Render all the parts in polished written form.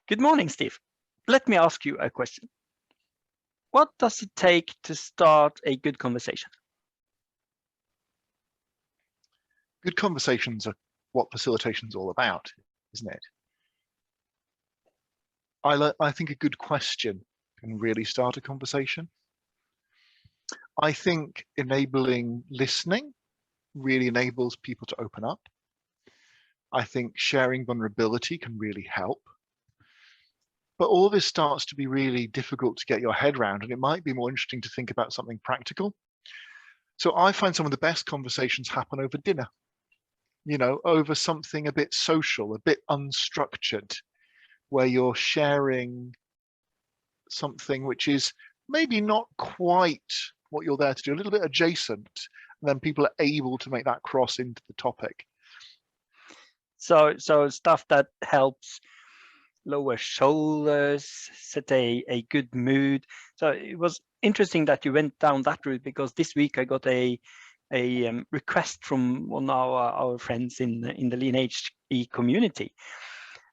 Good morning, Steve. Let me ask you a question. What does it take to start a good conversation? Good conversations are what facilitation is all about, isn't it? I think a good question can really start a conversation. I think enabling listening really enables people to open up. I think sharing vulnerability can really help. But all this starts to be really difficult to get your head around, and it might be more interesting to think about something practical. So I find some of the best conversations happen over dinner, over something a bit social, a bit unstructured, where you're sharing something which is maybe not quite what you're there to do, a little bit adjacent, and then people are able to make that cross into the topic. So stuff that helps lower shoulders, set a good mood. So it was interesting that you went down that route, because this week I got a request from one of our friends in the Lean HE community.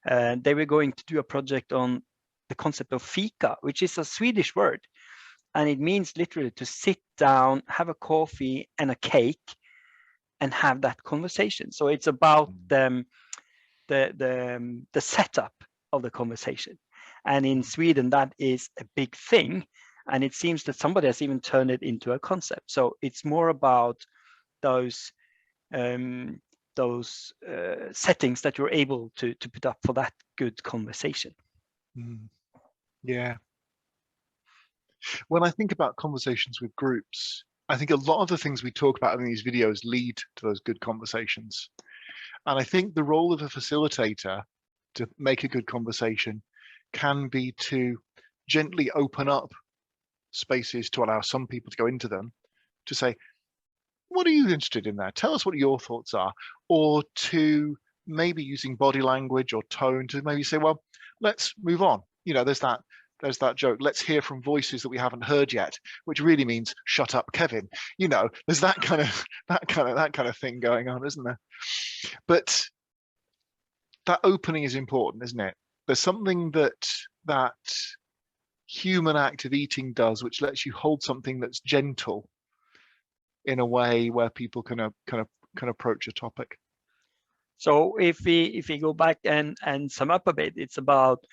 They were going to do a project on the concept of fika, which is a Swedish word, and it means literally to sit down, have a coffee and a cake, and have that conversation. So it's about the setup of the conversation, and in Sweden that is a big thing, and it seems that somebody has even turned it into a concept. So it's more about those settings that you're able to put up for that good conversation. Yeah. When I think about conversations with groups, I think a lot of the things we talk about in these videos lead to those good conversations. And I think the role of a facilitator to make a good conversation can be to gently open up spaces to allow some people to go into them, to say, what are you interested in there? Tell us what your thoughts are. Or to maybe using body language or tone to maybe say, well, let's move on. There's that joke, let's hear from voices that we haven't heard yet, which really means shut up, Kevin. There's that kind of thing going on, isn't there? But that opening is important, isn't it? There's something that human act of eating does, which lets you hold something that's gentle in a way where people can approach a topic. So if we go back and sum up a bit, it's about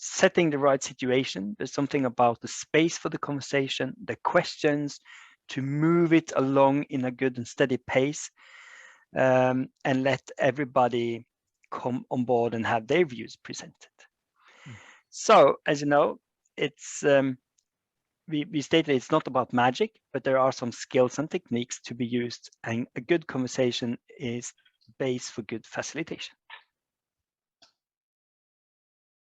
setting the right situation. There's something about the space for the conversation, the questions, to move it along in a good and steady pace, and let everybody come on board and have their views presented. So, as you know, it's we stated it's not about magic, but there are some skills and techniques to be used, and a good conversation is base for good facilitation.